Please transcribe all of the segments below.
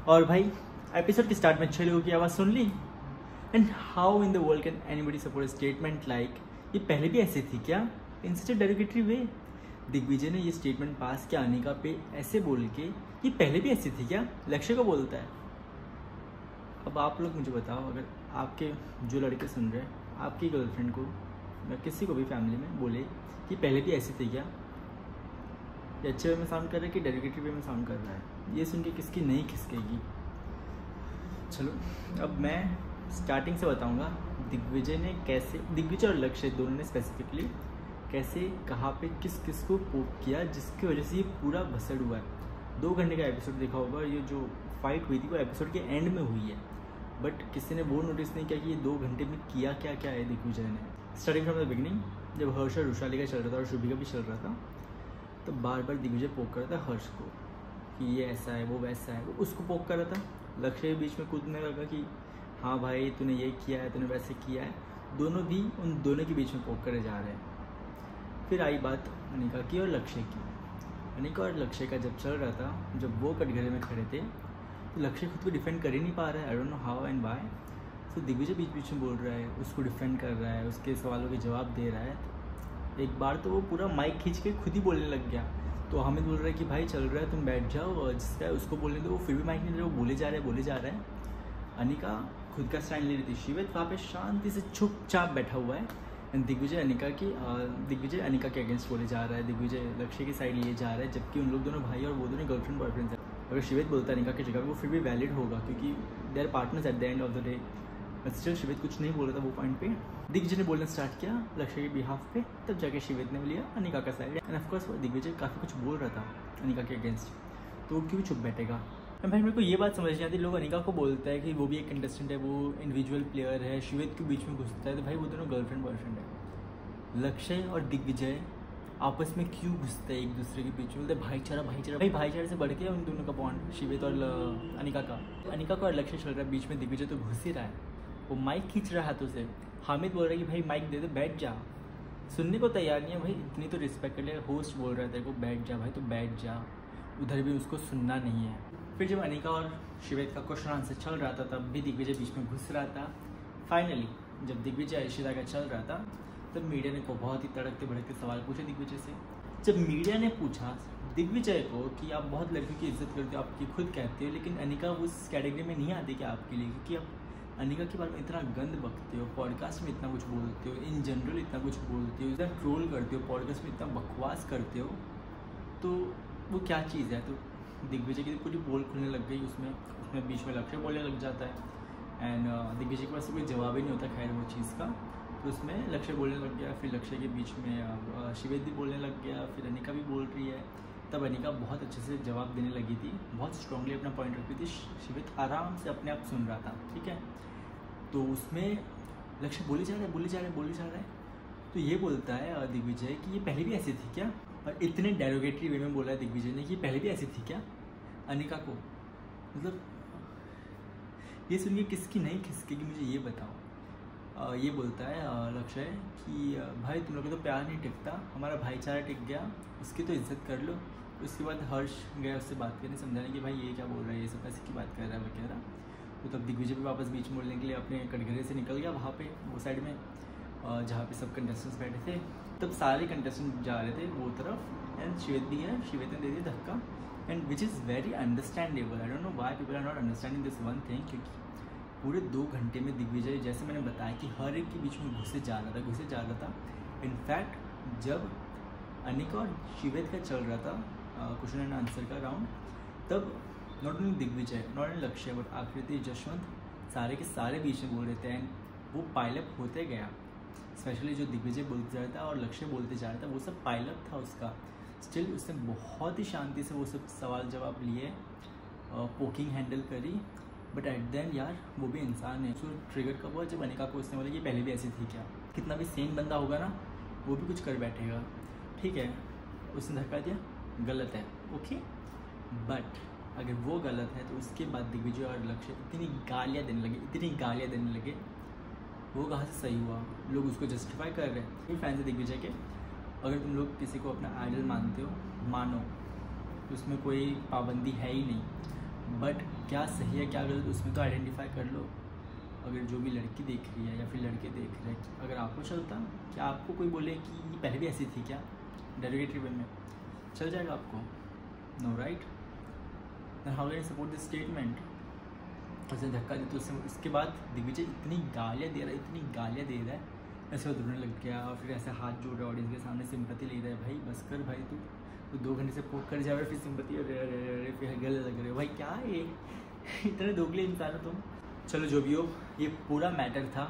और भाई एपिसोड के स्टार्ट में 6 लोगों की आवाज़ सुन ली। And how in the world can anybody support statement like ये पहले भी ऐसे थी क्या, इन सच ए डेरोगेटरी वे। दिग्विजय ने ये स्टेटमेंट पास किया अनिका पे ऐसे बोल के, ये पहले भी ऐसी थी क्या, लक्ष्य को बोलता है। अब आप लोग मुझे बताओ, अगर आपके जो लड़के सुन रहे हैं आपकी गर्लफ्रेंड को या किसी को भी फैमिली में बोले कि पहले भी ऐसी थी क्या, ये अच्छे वे में साउंड कर रहा है कि डेरोगेटरी वे में साउंड कर रहा है, ये सुन के किसकी नहीं खिसकेगी। चलो अब मैं स्टार्टिंग से बताऊंगा दिग्विजय ने कैसे, दिग्विजय और लक्ष्य दोनों ने स्पेसिफिकली कैसे कहाँ पे किस किस को पोक किया जिसकी वजह से ये पूरा भसड़ हुआ है। 2 घंटे का एपिसोड देखा होगा, ये जो फाइट हुई थी वो एपिसोड के एंड में हुई है, बट किसी ने वो नोटिस नहीं किया कि ये 2 घंटे में किया क्या क्या है दिग्विजय ने। स्टार्टिंग फ्रॉम द बिगिनिंग, जब हर्ष और रुशाली का चल रहा था और शुभी का भी चल रहा था, तो बार बार दिग्विजय पोक कर रहा था हर्ष को कि ये ऐसा है वो वैसा है, वो उसको पोक कर रहा था। लक्ष्य के बीच में कूदने लगा कि हाँ भाई तूने ये किया है, तूने वैसे किया है, दोनों भी उन दोनों के बीच में पोक करे जा रहे हैं। फिर आई बात अनिका की और लक्ष्य की। अनिका और लक्ष्य का जब चल रहा था, जब वो कटघरे में खड़े थे, तो लक्ष्य खुद को डिफेंड कर ही नहीं पा रहा है, आई don't know how and why. तो दिग्विजय बीच बीच में बोल रहा है, उसको डिफेंड कर रहा है, उसके सवालों के जवाब दे रहा है। एक बार तो वो पूरा माइक खींच के खुद ही बोलने लग गया, तो हमें बोल रहा है कि भाई चल रहा है तुम बैठ जाओ, और जिसका उसको बोलने दो, वो फिर भी माइक नहीं दे रहा, वो बोले जा रहा है। अनिका खुद का स्टैंड ले रही थी, शिवित वहाँ पे शांति से चुपचाप बैठा हुआ है। एंड दिग्विजय अनिका के अगेंस्ट बोले जा रहा है, दिग्विजय लक्ष्य की साइड लिए जा रहा है, जबकि उन लोग दोनों भाई और वो दोनों गर्लफ्रेंड बॉयफ्रेंड है। अगर शिवित बोलता है अनिका की जगह वो फिर भी वैलिड होगा, क्योंकि they are partners at the end of the day. But still शिवित कुछ नहीं बोल रहा था वो पॉइंट पे। दिग्विजय ने बोलना स्टार्ट किया लक्ष्य के बिहाफ पे, तब जाके शिवित ने लिया अनिका का साइड। एंड ऑफकोर्स दिग्विजय काफ़ी कुछ बोल रहा था अनिका के अगेंस्ट, तो वो क्यों चुप बैठेगा। भाई मेरे को ये बात समझ नहीं आती, लोग अनिका को बोलता है कि वो भी एक कंटेस्टेंट है, वो इंडिविजुअल प्लेयर है, शिवित के बीच में घुसता है, तो भाई वो दोनों गर्लफ्रेंड बॉयफ्रेंड है। लक्ष्य और दिग्विजय आपस में क्यों घुसते हैं एक दूसरे के बीच में, बोलते भाईचारा भाई भाईचारे से बढ़ के उन दोनों का बॉन्ड शिवित और अनिका का और लक्ष्य चल रहा है, बीच में दिग्विजय तो घुस ही रहा है, वो माइक खींच रहा है हाथों से। हामिद बोल रहा है कि भाई माइक दे दे, बैठ जा, सुनने को तैयार नहीं है। भाई इतनी तो रिस्पेक्ट कर लिया, होस्ट बोल रहा है तेरे को बैठ जा भाई, तो बैठ जा, उधर भी उसको सुनना नहीं है। फिर जब अनिका और शिवित का क्वेश्चन आंसर चल रहा था, तब भी दिग्विजय बीच में घुस रहा था। फाइनली जब दिग्विजय इशिता का चल रहा था, तब मीडिया ने को बहुत ही तड़कते भड़कते सवाल पूछे दिग्विजय से। जब मीडिया ने पूछा दिग्विजय को कि आप बहुत लड़कियों की इज्जत करते हो, आपकी खुद कहते हो, लेकिन अनिका उस कैटेगरी में नहीं आती क्या आपके लिए, क्योंकि आप अनिका के बारे में इतना गंद बकते हो, पॉडकास्ट में इतना कुछ बोलते हो, इन जनरल इतना कुछ बोलते हो, इतना ट्रोल करते हो, पॉडकास्ट में इतना बकवास करते हो, तो वो क्या चीज़ है। तो दिग्विजय की पूरी बोल खुलने लग गई, उसमें बीच में लक्ष्य बोलने लग जाता है। एंड दिग्विजय के पास कोई जवाब ही नहीं होता खैर वो चीज़ का, तो उसमें लक्ष्य बोलने लग गया। फिर लक्ष्य के बीच में शिवित भी बोलने लग गया, फिर अनिका भी बोल रही है। तब अनिका बहुत अच्छे से जवाब देने लगी थी, बहुत स्ट्रांगली अपना पॉइंट रखती थी, शिवित आराम से अपने आप सुन रहा था, ठीक है। तो उसमें लक्ष्य बोले जा रहा है, तो ये बोलता है दिग्विजय कि ये पहले भी ऐसी थी क्या, और इतने डेरोगेटरी वे में बोला है दिग्विजय ने कि पहले भी ऐसी थी क्या अनिका को। मतलब ये सुन के किसकी नहीं खिसकेगी मुझे ये बताओ। ये बोलता है लक्ष्य कि भाई तुम लोग को तो प्यार नहीं टिकता, हमारा भाईचारा टिक गया, उसकी तो इज्जत कर लो। उसके बाद हर्ष गया उससे बात करने, समझाने कि भाई ये क्या बोल रहा है, ये सब ऐसे की बात कर रहा है वगैरह। तो तब दिग्विजय भी वापस बीच में बोलने के लिए अपने कटघरे से निकल गया वहाँ पे वो साइड में जहाँ पे सब कंटेस्टेंट्स बैठे थे। तब सारे कंटेस्टेंट जा रहे थे वो तरफ, एंड शिवित भी है, शिवित ने दे दिया धक्का, and which is very understandable. I don't know why people are not understanding this one thing, क्योंकि पूरे 2 घंटे में दिग्विजय जैसे मैंने बताया कि हर एक के बीच में घुसे जा रहा था। इनफैक्ट जब अनिका और शिवित का चल रहा था क्वेश्चन एंड आंसर का राउंड, तब not only Digvijay, not only Lakshya, but Akriti, Jashwant, सारे के सारे बीच में बोल रहे थे। एंड वो पाइलअप होते गया, स्पेशली जो दिग्विजय बोलते जा रहा था और लक्ष्य बोलते जा रहा था, वो सब पाइलअप था उसका। स्टिल उसने बहुत ही शांति से वो सब सवाल जवाब लिए, पोकिंग हैंडल करी, बट एट द एंड यार वो भी इंसान है। सो ट्रिगर कब हुआ, जब अनिका को उसने बोला कि पहले भी ऐसी थी क्या। कितना भी सेम बंदा होगा ना, वो भी कुछ कर बैठेगा, ठीक है। उसने धक्का दिया, गलत है, ओके, बट अगर वो गलत है तो उसके बाद दिग्विजय और लक्ष्य इतनी गालियाँ देने लगे, वो कहाँ से सही हुआ। लोग उसको जस्टिफाई कर रहे हैं। ये फैंस है दिग्विजय के, अगर तुम लोग किसी को अपना आइडल मानते हो, मानो, उसमें कोई पाबंदी है ही नहीं, बट क्या सही है क्या गलत उसमें तो आइडेंटिफाई कर लो। अगर जो भी लड़की देख रही है या फिर लड़के देख रहे हैं, अगर आपको चलता, क्या आपको कोई बोले कि ये पहले भी ऐसी थी क्या, डेरिवेटिव वे में चल जाएगा आपको? No right. How can support this statement? उसे धक्का दे तो उसके बाद दिग्विजय इतनी गालियाँ दे रहा है, इतनी गालियाँ दे रहा है, ऐसे उधरने लग गया और फिर ऐसे हाथ जोड़ रहा है ऑडियंस के सामने, सिंपैथी ले रहा है। भाई बस कर भाई, तू 2 घंटे से पोक कर जा रहा है, फिर सिंपैथी अरे फिर गले लग रहे हो भाई, क्या है इतने दोगले इंसान हो तुम। चलो जो भी हो, ये पूरा मैटर था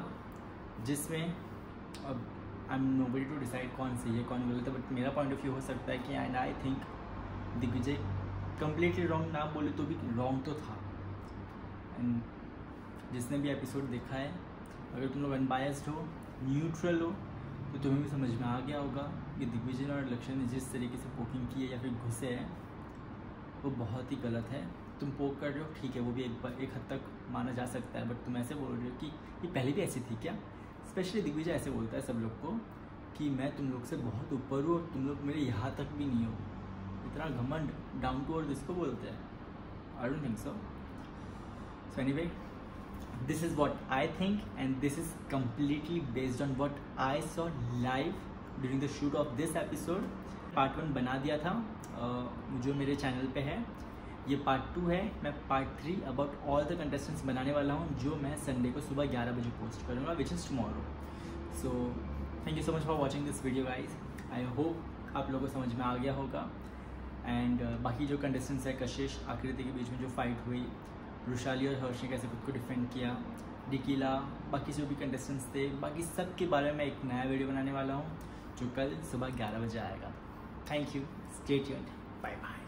जिसमें अब I am nobody to decide कौन सही है कौन गलत है, बट मेरा पॉइंट ऑफ व्यू हो सकता है कि and I think Digvijay completely wrong ना बोले तो भी रॉन्ग तो था। एंड जिसने भी एपिसोड देखा है, अगर तुम लोग अनबायस्ड हो, न्यूट्रल हो, तो तुम्हें भी समझ में आ गया होगा कि दिग्विजय और लक्ष्य ने जिस तरीके से पोकिंग की है या फिर घुसे हैं वो बहुत ही गलत है। तुम पोक कर रहे हो ठीक है, वो भी एक हद तक माना जा सकता है, बट तुम ऐसे बोल रहे हो कि ये पहले भी ऐसी थी क्या? स्पेशली दिग्विजय ऐसे बोलता है सब लोग को कि मैं तुम लोग से बहुत ऊपर हूँ और तुम लोग मेरे यहाँ तक भी नहीं हो। इतना घमंड, डाउन टू अर्थ इसको बोलते हैं? I don't think so. So anyway, this is what I think and this is completely based on what I saw live during the shoot of this episode. Part 1 बना दिया था जो मेरे channel पे है, ये Part 2 है। मैं Part 3 about all the contestants बनाने वाला हूँ जो मैं संडे को सुबह 11 बजे पोस्ट करूँगा, which is tomorrow. So thank you so much for watching this video guys. I hope आप लोगों को समझ में आ गया होगा। एंड बाकी जो कंटेस्टेंट्स है, कशिश आकृति के बीच में जो फाइट हुई, रुशाली और हर्ष ने कैसे खुद को डिफेंड किया, डिकीला, बाकी जो भी कंटेस्टेंट्स थे, बाकी सब के बारे में एक नया वीडियो बनाने वाला हूँ जो कल सुबह 11 बजे आएगा। Thank you, stay tuned, bye bye.